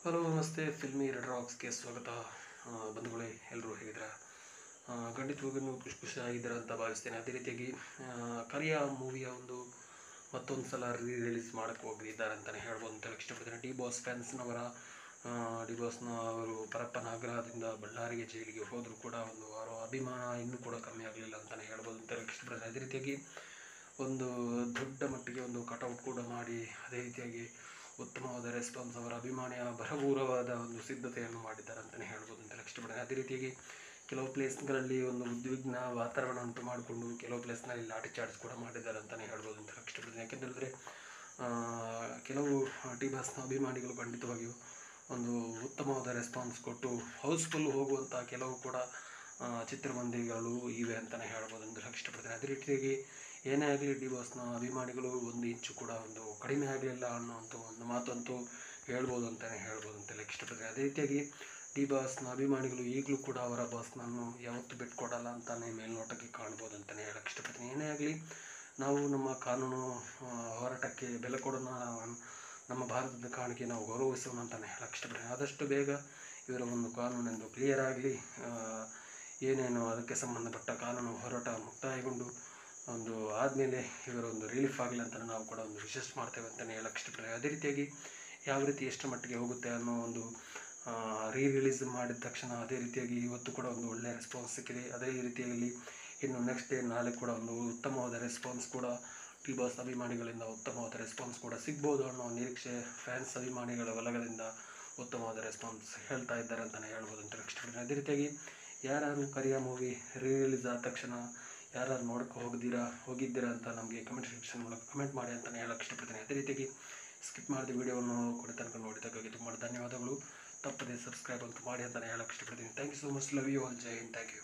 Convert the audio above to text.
Hello ನಮಸ್ತೆ, filmy red ರಾಕ್ಸ್ಗೆ ಸ್ವಾಗತ. ಬಂಧುಗಳೇ, ಎಲ್ಲರೂ ಹೇಗಿದ್ದೀರಾ? ಖಂಡಿತವಾಗೂ ಖುಷಿಯಾಗಿದ್ದೀರಾ ಅಂತ ಭಾವಿಸ್ತೇನೆ. ಅದೇ ರೀತಿಯಾಗಿ ಕರಿಯ ಮೂವಿಯ ಮತ್ತೊಂದು ಸಲ ರಿಲೀಸ್ ಮಾಡೋಕ್ಕೆ ಹೋಗಿದ್ದಾರೆ ಅಂತಲೇ ಹೇಳ್ಬೋದು ಅಂತ ಇಷ್ಟಪಡ್ತೇನೆ. ಡಿ ಬಾಸ್ ಫ್ಯಾನ್ಸ್ನವರ ಡಿ ಬಾಸ್ನ ಅವರು ಪರಪ್ಪನ ಆಗ್ರಹದಿಂದ ಬಳ್ಳಾರಿಗೆ ಜೈಲಿಗೆ ಹೋದರೂ ಕೂಡ ಅವರ ಅಭಿಮಾನ ಇನ್ನೂ ಕೂಡ ಕಮ್ಮಿ ಆಗಲಿಲ್ಲ ಅಂತಲೇ ಹೇಳ್ಬೋದು ಅಂತ ಇಷ್ಟಪಡ್ತೇನೆ. ಅದೇ ರೀತಿಯಾಗಿ ದೊಡ್ಡ ಮಟ್ಟಿಗೆ ಕಟೌಟ್ ಕೂಡ ಮಾಡಿ, ಅದೇ ರೀತಿಯಾಗಿ ಉತ್ತಮವಾದ ರೆಸ್ಪಾನ್ಸ್, ಅವರ ಅಭಿಮಾನಿಯ ಭರಪೂರವಾದ ಸಿದ್ಧತೆಯನ್ನು ಮಾಡಿದ್ದಾರೆ ಅಂತಲೇ ಹೇಳ್ಬೋದು ಅಂತ ಇಷ್ಟಪಡ್ತೇನೆ. ಅದೇ ರೀತಿಯಾಗಿ ಕೆಲವು ಪ್ಲೇಸ್ಗಳಲ್ಲಿ ಉದ್ವಿಗ್ನ ವಾತಾವರಣ ಉಂಟು ಮಾಡಿಕೊಂಡು ಕೆಲವು ಪ್ಲೇಸ್ನಲ್ಲಿ ಲಾಠಿ ಚಾರ್ಜ್ ಕೂಡ ಮಾಡಿದ್ದಾರೆ ಅಂತಲೇ ಹೇಳ್ಬೋದು ಅಂತ ಇಷ್ಟಪಡ್ತೇನೆ. ಯಾಕೆಂತೇಳಿದ್ರೆ ಕೆಲವು ಡಿ ಬಾಸ್ನ ಅಭಿಮಾನಿಗಳು ಖಂಡಿತವಾಗಿಯೂ ಉತ್ತಮವಾದ ರೆಸ್ಪಾನ್ಸ್ ಕೊಟ್ಟು ಹೌಸ್ಫುಲ್ ಹೋಗುವಂಥ ಕೆಲವು ಕೂಡ ಚಿತ್ರಮಂದಿರಗಳು ಇವೆ ಅಂತಲೇ ಹೇಳ್ಬೋದು ಅಂತ ಇಷ್ಟಪಡ್ತೇನೆ. ಅದೇ ರೀತಿಯಾಗಿ ಏನೇ ಆಗಲಿ ಡಿ ಬಾಸ್ನ ಅಭಿಮಾನಿಗಳು ಇಂಚು ಕೂಡ ಕಡಿಮೆ ಆಗಲಿಲ್ಲ ಅನ್ನೋಂಥ ಮಾತಂತೂ ಹೇಳ್ಬೋದು ಅಂತಲೇ ಹೇಳ್ಬೋದು ಅಂತೆಲ್ಲ ಇಷ್ಟಪಡ್ತೇನೆ. ಅದೇ ರೀತಿಯಾಗಿ ಡಿ ಬಾಸ್ನ ಅಭಿಮಾನಿಗಳು ಈಗಲೂ ಕೂಡ ಅವರ ಬಾಸ್ನನ್ನು ಯಾವತ್ತೂ ಬಿಟ್ಕೊಡಲ್ಲ ಅಂತಲೇ ಮೇಲ್ನೋಟಕ್ಕೆ ಕಾಣ್ಬೋದು ಅಂತಲೇ ಹೇಳಕ್ಕೆ ಇಷ್ಟಪಡ್ತೀನಿ. ಏನೇ ಆಗಲಿ ನಾವು ನಮ್ಮ ಕಾನೂನು ಹೋರಾಟಕ್ಕೆ ಬೆಲೆ ಕೊಡೋಣ, ನಮ್ಮ ಭಾರತದ ಕಾಣಿಕೆ ನಾವು ಗೌರವಿಸೋಣ ಅಂತಲೇ ಹೇಳಕ್ಕೆ ಇಷ್ಟಪಡ್ತೀನಿ. ಆದಷ್ಟು ಬೇಗ ಇವರ ಕಾನೂನೆಂದು ಕ್ಲಿಯರ್ ಆಗಲಿ, ಏನೇನು ಅದಕ್ಕೆ ಸಂಬಂಧಪಟ್ಟ ಕಾನೂನು ಹೋರಾಟ ಮುಕ್ತಾಯಗೊಂಡು ಆದಮೇಲೆ ಇವರ ರಿಲೀಫ್ ಆಗಲಿ ಅಂತ ನಾವು ಕೂಡ ವಿಶೇಷ ಮಾಡ್ತೇವೆ ಅಂತಲೇ ಹೇಳಕ್ಕೆ ಇಷ್ಟಪಡ್ತೇವೆ. ಅದೇ ರೀತಿಯಾಗಿ ಯಾವ ರೀತಿ ಎಷ್ಟು ಮಟ್ಟಿಗೆ ಹೋಗುತ್ತೆ ಅನ್ನೋ ರಿಲೀಸ್ ಮಾಡಿದ ತಕ್ಷಣ ಅದೇ ರೀತಿಯಾಗಿ ಇವತ್ತು ಕೂಡ ಒಳ್ಳೆಯ ರೆಸ್ಪಾನ್ಸ್ ಸಿಕ್ಕಿದೆ. ಅದೇ ರೀತಿಯಲ್ಲಿ ಇನ್ನು ನೆಕ್ಸ್ಟ್ ಡೇ ನಾಳೆ ಕೂಡ ಉತ್ತಮವಾದ ರೆಸ್ಪಾನ್ಸ್ ಕೂಡ ಡಿ ಬಾಸ್ ಅಭಿಮಾನಿಗಳಿಂದ ಉತ್ತಮವಾದ ರೆಸ್ಪಾನ್ಸ್ ಕೂಡ ಸಿಗ್ಬೋದು ಅನ್ನೋ ನಿರೀಕ್ಷೆ ಫ್ಯಾನ್ಸ್ ಅಭಿಮಾನಿಗಳ ಒಲಗದಿಂದ ಉತ್ತಮವಾದ ರೆಸ್ಪಾನ್ಸ್ ಹೇಳ್ತಾ ಇದ್ದಾರೆ ಅಂತಲೇ ಹೇಳ್ಬೋದು ಅಂತ ಇಷ್ಟಪಡ್ತೀನಿ. ಅದೇ ರೀತಿಯಾಗಿ ಯಾರು ಕರಿಯ ಮೂವಿ ರಿಲೀಸ್ ಆದ ತಕ್ಷಣ ಯಾರು ನೋಡೋಕ್ಕೆ ಹೋಗಿದ್ದೀರಾ ಅಂತ ನಮಗೆ ಕಮೆಂಟ್ ಸೆಕ್ಷನ್ ಮೂಲಕ ಕಮೆಂಟ್ ಮಾಡಿ ಅಂತಲೇ ಹೇಳಕ್ಕೆ ಇಷ್ಟಪಡ್ತೀನಿ. ಅದೇ ರೀತಿಯಾಗಿ ಸ್ಕಿಪ್ ಮಾಡಿದ ವಿಡಿಯೋವನ್ನು ಕೂಡ ತನಕ ನೋಡಿದ್ದಕ್ಕಾಗಿ ತುಂಬ ಧನ್ಯವಾದಗಳು. ತಪ್ಪದೇ ಸಬ್ಸ್ಕ್ರೈಬ್ ಅಂತ ಮಾಡಿ ಅಂತಲೇ ಹೇಳಕ್ಕೆ ಇಷ್ಟಪಡ್ತೀನಿ. Thank you so much. Love you all. Jai Hind. Thank you.